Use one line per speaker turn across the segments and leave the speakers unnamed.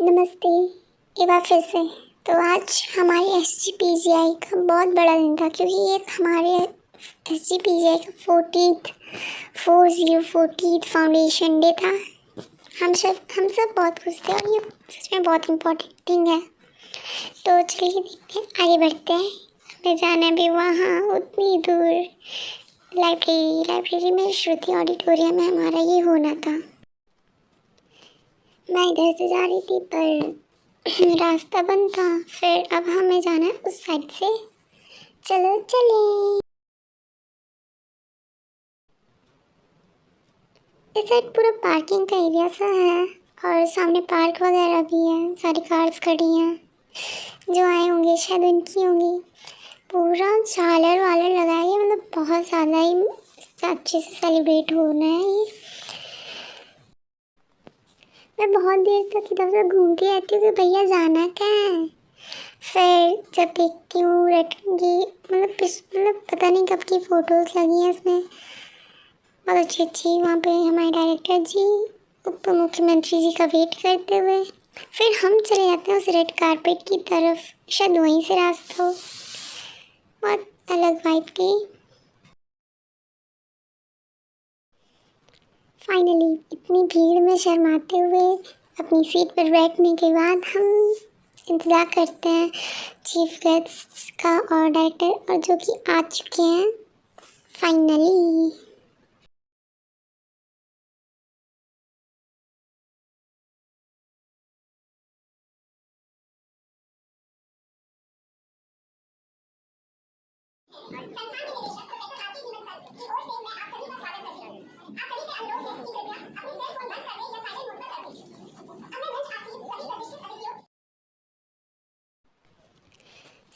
नमस्ते। एक बार फिर से। तो आज हमारी एसजीपीजीआई का बहुत बड़ा दिन था, क्योंकि ये हमारे एसजीपीजीआई का 40th फाउंडेशन डे था। हम सब बहुत खुश थे और ये सच में बहुत इम्पोर्टेंट थिंग है। तो चलिए देखते हैं, आगे बढ़ते हैं। हमें जाना भी वहाँ उतनी दूर। लाइब्रेरी में श्रुति ऑडिटोरियम में हमारा ये होना था। मैं इधर से जा रही थी पर रास्ता बंद था। फिर अब हमें जाना है उस साइड से। चलो चले। इस साइड पूरा पार्किंग का एरिया सा है और सामने पार्क वगैरह भी है। सारी कार्स खड़ी हैं, जो आए होंगे शायद उनकी होंगी। पूरा झालर वालर लगाया है, मतलब बहुत ज़्यादा ही अच्छे से सेलिब्रेट होना है ये। मैं बहुत देर तक इधर से घूमती रहती हूँ कि भैया जाना क्या है। फिर जब देखती हूँ रटूँगी, मतलब पता नहीं कब की फ़ोटोज़ लगी हैं इसमें, बहुत अच्छी अच्छी। वहाँ पे हमारे डायरेक्टर जी, उप मुख्यमंत्री जी का वेट करते हुए। फिर हम चले जाते हैं उस रेड कारपेट की तरफ, शायद वहीं से रास्ता हो। बहुत अलग वाइब थी। फाइनली इतनी भीड़ में शर्माते हुए अपनी सीट पर बैठने के बाद हम इंतज़ार करते हैं चीफ गेस्ट का और डायरेक्टर, और जो कि आ चुके हैं फाइनली।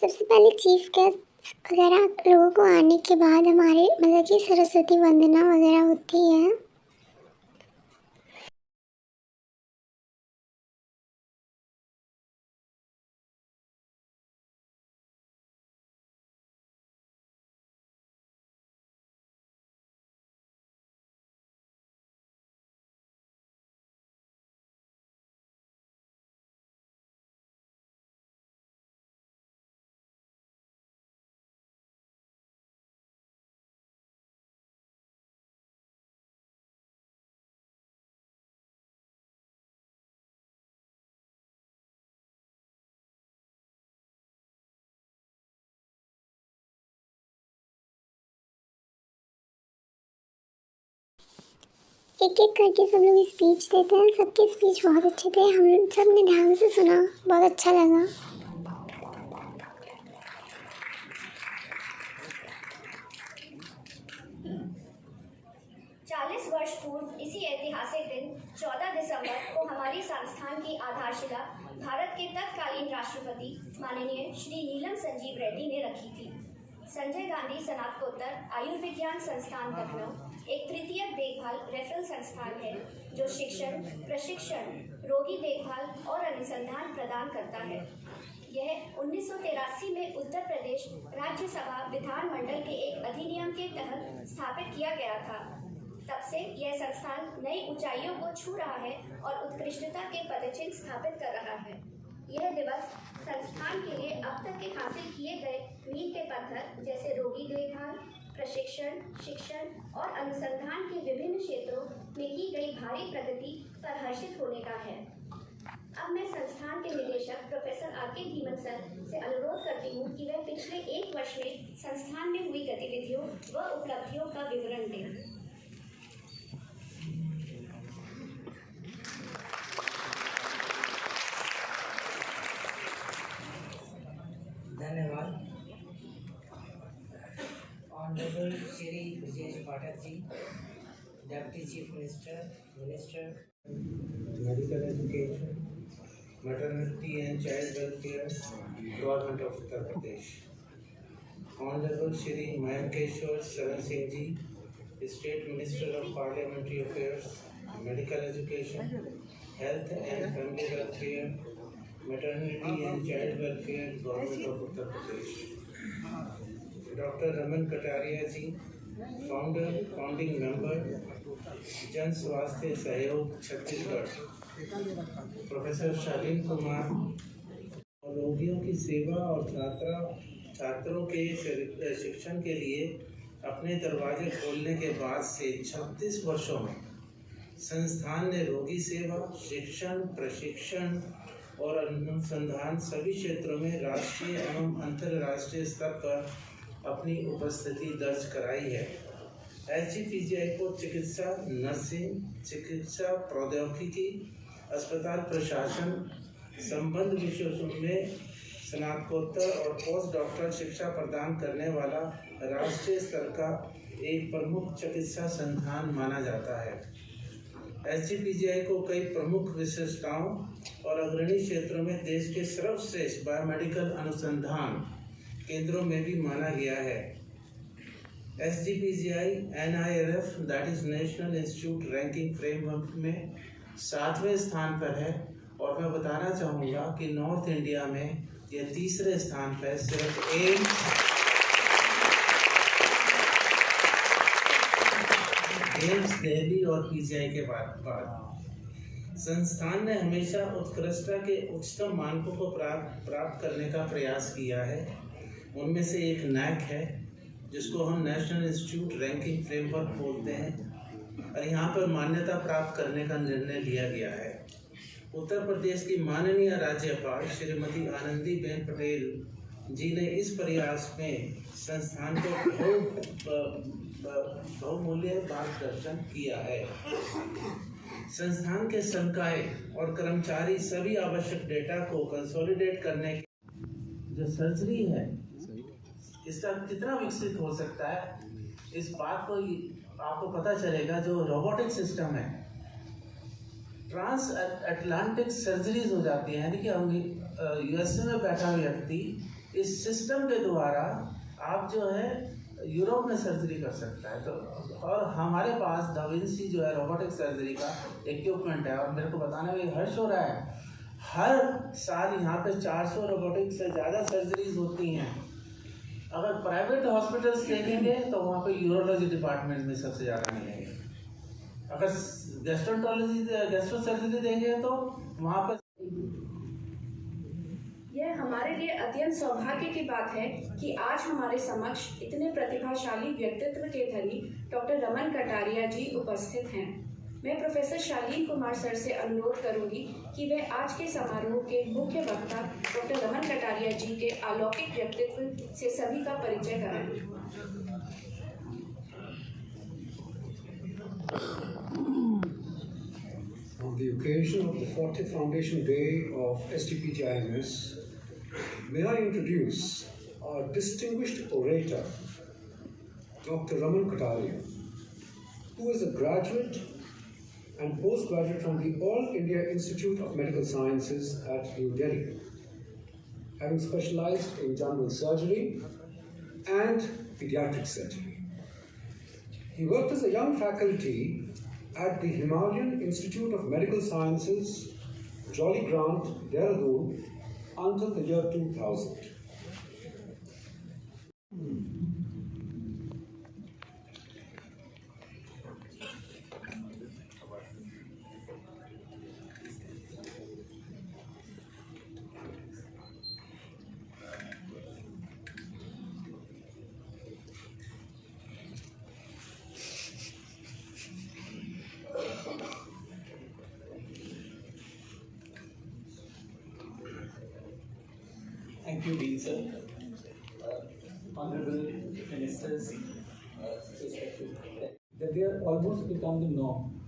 सबसे पहले चीफ गेस्ट वगैरह लोगों को आने के बाद हमारे मतलब कि सरस्वती वंदना वगैरह होती है। एक एक करके सब लोग स्पीच देते हैं। सबके स्पीच बहुत अच्छे थे, हम सब ने ध्यान से सुना, बहुत अच्छा लगा।
40 वर्ष पूर्व इसी ऐतिहासिक दिन 14 दिसंबर को हमारी संस्थान की आधारशिला भारत के तत्कालीन राष्ट्रपति माननीय श्री नीलम संजीव रेड्डी ने रखी थी। संजय गांधी स्नातकोत्तर आयुर्विज्ञान संस्थान लखनऊ एक तृतीयक देखभाल रेफरल संस्थान है, जो शिक्षण, प्रशिक्षण, रोगी देखभाल और अनुसंधान प्रदान करता है। यह 1983 में उत्तर प्रदेश राज्यसभा विधानमंडल के एक अधिनियम के तहत स्थापित किया गया था। तब से यह संस्थान नई ऊंचाइयों को छू रहा है और उत्कृष्टता के पदचिन्ह स्थापित कर रहा है। यह दिवस संस्थान के लिए अब तक के हासिल किए गए मील के पत्थर जैसे रोगी देखभाल, प्रशिक्षण, शिक्षण और अनुसंधान के विभिन्न क्षेत्रों में की गई भारी प्रगति पर हर्षित होने का है। अब मैं संस्थान के निदेशक प्रोफेसर आर.के. धीमन सर से अनुरोध करती हूँ कि वह पिछले 1 वर्ष में संस्थान में हुई गतिविधियों व उपलब्धियों का विवरण दें।
धन्यवाद। Honourable Shri Brajesh Pathak ji, deputy chief minister medical education, maternity and child welfare, government of Uttar Pradesh. Honourable Shri Mayankeshwar Sharan Singh ji, state minister of parliamentary affairs, medical education, health and family welfare, maternity and child welfare, government of Uttar Pradesh. Doctor Raman Kataria ji, founding member, Jan Swasthya सहयोग Chhattisgarh, professor Shaleen Kumar और रोगियों की सेवा और छात्रों के शिक्षण के लिए अपने दरवाजे खोलने के बाद से 36 वर्षों में संस्थान ने रोगी सेवा, शिक्षण, प्रशिक्षण और अनुसंधान सभी क्षेत्रों में राष्ट्रीय एवं अंतर्राष्ट्रीय स्तर पर अपनी उपस्थिति दर्ज कराई है। SGPGI को चिकित्सा, नर्सिंग, चिकित्सा प्रौद्योगिकी, अस्पताल प्रशासन संबंध विषयों में स्नातकोत्तर और पोस्ट डॉक्टरल शिक्षा प्रदान करने वाला राष्ट्रीय स्तर का एक प्रमुख चिकित्सा संस्थान माना जाता है। SGPGI को कई प्रमुख विशेषताओं और अग्रणी क्षेत्रों में देश के सर्वश्रेष्ठ बायोमेडिकल अनुसंधान केंद्रों में भी माना गया है। SGPGI NIRF that is national institute ranking framework में 7वें स्थान पर है और मैं बताना चाहूँगा कि नॉर्थ इंडिया में यह तीसरे स्थान पर सिर्फ एम्स दिल्ली और PGI के बाद संस्थान ने हमेशा उत्कृष्टता के उच्चतम मानकों को प्राप्त करने का प्रयास किया है। उनमें से एक NAC है जिसको हम नेशनल इंस्टीट्यूट रैंकिंग फ्रेमवर्क बोलते हैं और यहाँ पर मान्यता प्राप्त करने का निर्णय लिया गया है। उत्तर प्रदेश की माननीय राज्यपाल श्रीमती आनंदीबेन पटेल जी ने इस प्रयास में संस्थान को बहुमूल्य मार्गदर्शन किया है। संस्थान के संकाय और कर्मचारी सभी आवश्यक डेटा को कंसोलिडेट करने की जो सर्जरी है इसका कितना विकसित हो सकता है, इस बात को आपको पता चलेगा। जो रोबोटिक सिस्टम है, ट्रांस अटलांटिक सर्जरीज हो जाती हैं, यानी कि हम USA में बैठा व्यक्ति इस सिस्टम के द्वारा आप जो है यूरोप में सर्जरी कर सकता है। तो और हमारे पास दा विंसी जो है रोबोटिक सर्जरी का इक्विपमेंट है और मेरे को बताने में हर्ष हो रहा है, हर साल यहाँ पे 400 रोबोटिक से ज़्यादा सर्जरीज होती हैं। अगर प्राइवेट हॉस्पिटल्स देखेंगे तो वहाँ पे यूरोलॉजी डिपार्टमेंट में सबसे ज़्यादा मिलेंगे। अगर गैस्ट्रो सर्जरी देंगे तो वहाँ पर
यह हमारे लिए अत्यंत सौभाग्य की बात है कि आज हमारे समक्ष इतने प्रतिभाशाली व्यक्तित्व के धनी डॉक्टर रमन कटारिया जी उपस्थित हैं। मैं प्रोफेसर शालीन कुमार सर से अनुरोध करूंगी कि वे आज के समारोह के मुख्य वक्ता डॉक्टर रमन कटारिया जी के अलौकिक व्यक्तित्व से सभी का परिचय कराएं।
On the occasion of the 40th Foundation Day of SGPGIMS, may I introduce our distinguished orator, Dr. Raman Kataria, who is a graduate and postgraduate from the All India Institute of Medical Sciences at New Delhi, having specialized in general surgery and pediatric surgery. He worked as a young faculty at the Himalayan Institute of Medical Sciences, Jolly Grant, Dehradun, until the year 2000.
Thank you, Dean sir. Honorable ministers, that they are almost become the norm.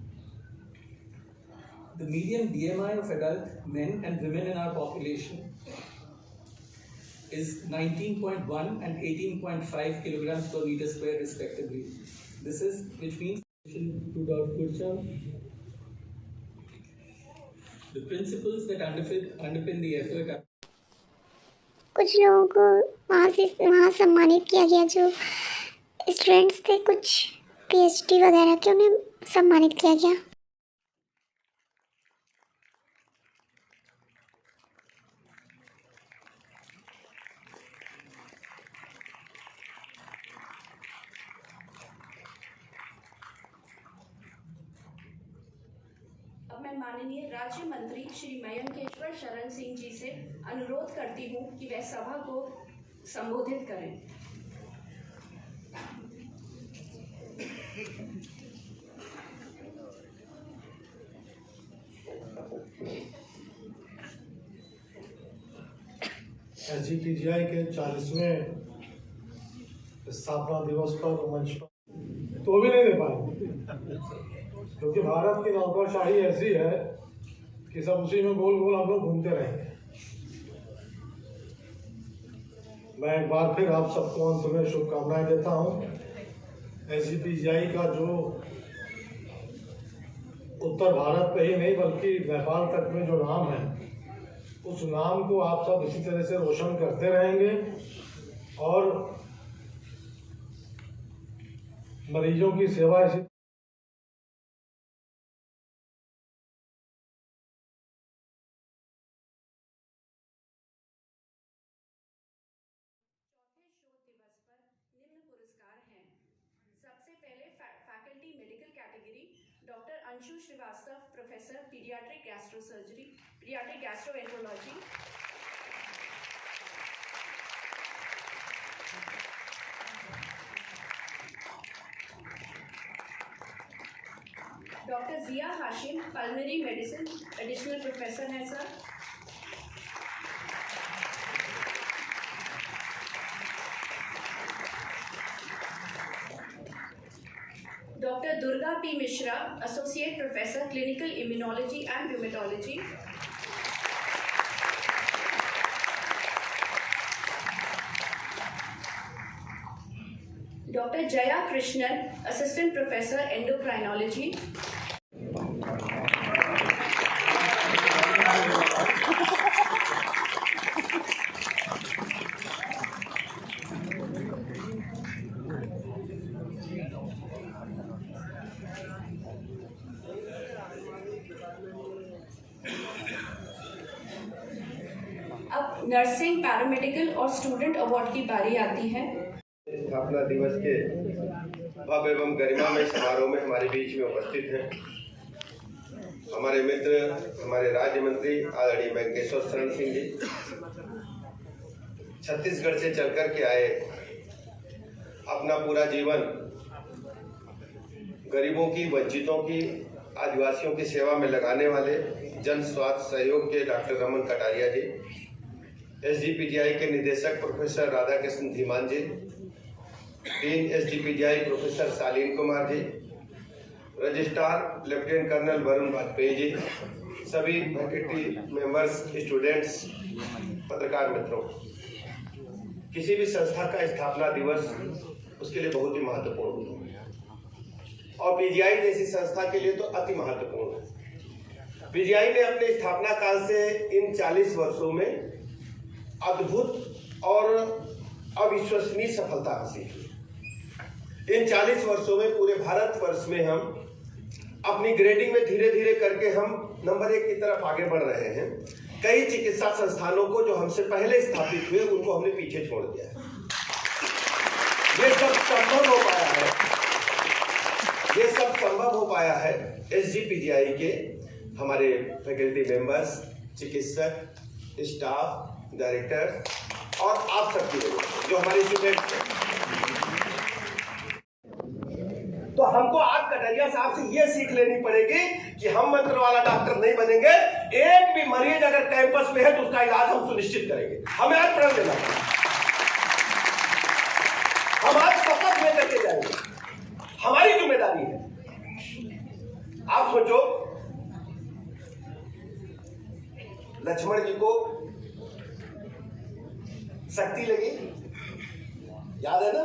The median BMI of adult men and women in our population is 19.1 and 18.5 kilograms per meter square respectively. This is, which means to Dr. Kurcha, the principles that underpin the effort are
कुछ लोगों को वहाँ सम्मानित किया गया, जो students थे कुछ PhD वगैरह के, उन्हें सम्मानित किया गया।
अब मैं मैं माननीय राज्य मंत्री श्री मयंकेश्वर शरण सिंह जी से अनुरोध करती हूँ कि वह सभा को संबोधित करें।
SGPGI के 40वें स्थापना दिवस पर मंच पर तो भी नहीं दे पाएंगे, क्योंकि भारत की नौकरशाही ऐसी है कि सब उसी में गोल गोल हम लोग घूमते रहेंगे। मैं एक बार फिर आप सबको अंत में शुभकामनाएं देता हूं। SGPGI का जो उत्तर भारत पे ही नहीं बल्कि नेपाल तक में जो नाम है, उस नाम को आप सब इसी तरह से रोशन करते रहेंगे और मरीजों की सेवा इसी
चौथे शोध दिवस पर निम्न पुरस्कार हैं। सबसे पहले faculty medical category doctor Anshu Srivastava, professor paediatric gastrosurgery, paediatric gastroenterology. Doctor Zia Hashim, pulmonary medicine, additional professor हैं sir. Doctor Durga P Mishra, associate professor, clinical immunology and rheumatology. Doctor Jaya Krishnan, assistant professor, endocrinology. अब नर्सिंग, पैरामेडिकल और स्टूडेंट अवार्ड की बारी आती है।
स्थापना दिवस के भव्य एवं गरिमामय समारोह में हमारे बीच में उपस्थित हैं हमारे मित्र, हमारे राज्य मंत्री आदरणीय मयंकेश्वर शरण सिंह जी। छत्तीसगढ़ से चलकर के आए, अपना पूरा जीवन गरीबों की, वंचितों की, आदिवासियों की सेवा में लगाने वाले जन स्वास्थ्य सहयोग के डॉक्टर रमन कटारिया जी, SGPGI के निदेशक professor Radhakrishna Dhiman ji, dean SGPGI professor Shaleen Kumar ji, registrar lieutenant colonel Varun Vajpayee ji, सभी फैकल्टी मेंबर्स, स्टूडेंट्स, पत्रकार मित्रों, किसी भी संस्था का स्थापना दिवस उसके लिए बहुत ही महत्वपूर्ण है और PGI जैसी संस्था के लिए तो अति महत्वपूर्ण है। PGI ने अपने स्थापना काल से इन 40 वर्षों में अद्भुत और अविश्वसनीय सफलता हासिल की। इन 40 वर्षों में पूरे भारतवर्ष में हम अपनी ग्रेडिंग में धीरे धीरे करके हम नंबर 1 की तरफ आगे बढ़ रहे हैं। कई चिकित्सा संस्थानों को जो हमसे पहले स्थापित हुए उनको हमने पीछे छोड़ दिया है। ये सब संभव हो पाया है SGPGI के हमारे फैकल्टी मेंबर्स, चिकित्सक, स्टाफ, डायरेक्टर और आप सबकी वजह जो हमारे स्टूडेंट्स हैं। तो हमको आज कटारिया साहब से ये सीख लेनी पड़ेगी कि हम मंत्र वाला डॉक्टर नहीं बनेंगे। एक भी मरीज अगर कैंपस में है तो उसका इलाज हम सुनिश्चित करेंगे। हमें आज प्रण लेना है, हम आज शपथ लेकर के जाएंगे, हमारी जिम्मेदारी है। आप सोचो, लक्ष्मण जी को शक्ति लगी, याद है ना,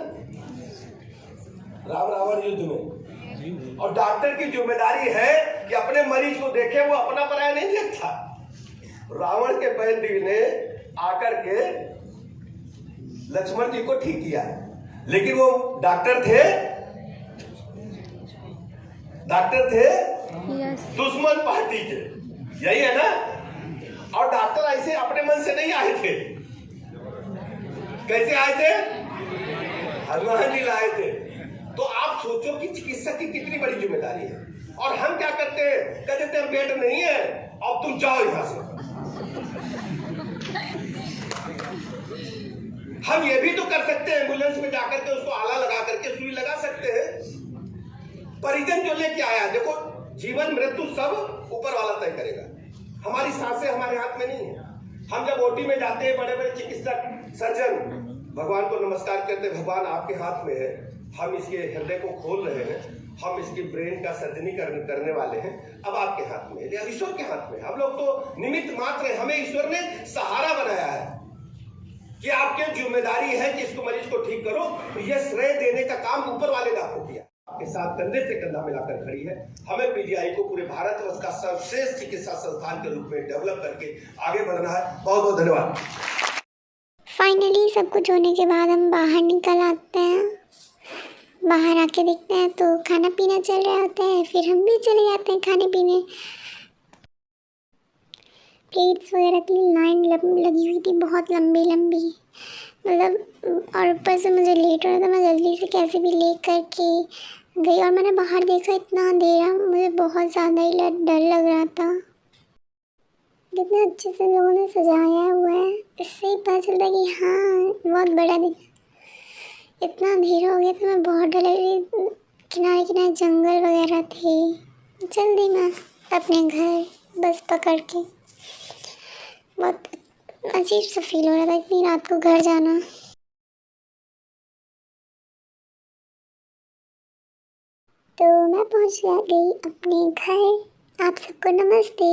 राम रावण युद्ध में, और डॉक्टर की जिम्मेदारी है कि अपने मरीज को देखे, वो अपना पराया नहीं देखता। रावण के बहन ने आकर के लक्ष्मण जी को ठीक किया, लेकिन वो डॉक्टर थे दुश्मन पार्टी के, यही है ना। और डॉक्टर ऐसे अपने मन से नहीं आए थे, कैसे आए थे? हनुमान जी लाए थे। तो आप सोचो कि चिकित्सक की कितनी बड़ी जिम्मेदारी है। और हम क्या करते हैं, कह देते हैं बेड नहीं है, अब तुम जाओ यहां से। हम ये भी तो कर सकते हैं, एम्बुलेंस में जाकर के उसको आला लगा करके सुई लगा सकते हैं। परिजन जो लेके आया, देखो जीवन मृत्यु सब ऊपर वाला तय करेगा, हमारी सांसें हमारे हाथ में नहीं है। हम जब ओटी में जाते हैं, बड़े बड़े चिकित्सक सर्जन भगवान को नमस्कार करते हैं, भगवान आपके हाथ में है, हम इसके हृदय को खोल रहे हैं, हम इसकी ब्रेन का सर्जरी करने वाले हैं, अब आपके हाथ में है, अब ईश्वर के हाथ में। हम लोग तो निमित्त मात्र हैं, हमें ईश्वर ने सहारा बनाया है कि आपकी जिम्मेदारी है कि इसको मरीज को ठीक करो, तो ये श्रेय देने का काम ऊपर वाले ने आपको किया, आपके साथ कंधे से कंधा मिलाकर खड़ी है। हमें पीजीआई को पूरे भारतवर्ष का सर्वश्रेष्ठ चिकित्सा संस्थान के रूप में डेवलप करके आगे बढ़ना है। बहुत बहुत धन्यवाद।
फाइनली सब कुछ होने के बाद हम बाहर निकल आते हैं। बाहर आके देखते हैं तो खाना पीना चल रहा होता है, फिर हम भी चले जाते हैं खाने पीने। प्लेट्स वगैरह की लाइन लगी हुई थी, बहुत लंबी लंबी, मतलब, और ऊपर से मुझे लेट हो रहा था, मैं जल्दी से कैसे भी ले करके गई और मैंने बाहर देखा, इतना अंधेरा, मुझे बहुत ज़्यादा ही डर लग रहा था। कितने अच्छे से लोगों ने सजाया हुआ है, इससे ही पता चलता है कि हाँ बहुत बड़ा दिन। इतना अंधेरा हो गया था, मैं बहुत डर लग रही, किनारे किनारे जंगल वगैरह थे। जल्दी मैं अपने घर बस पकड़ के, बहुत अजीब सा फील हो रहा था इतनी रात को घर जाना। तो मैं पहुंच गई अपने घर। आप सबको नमस्ते।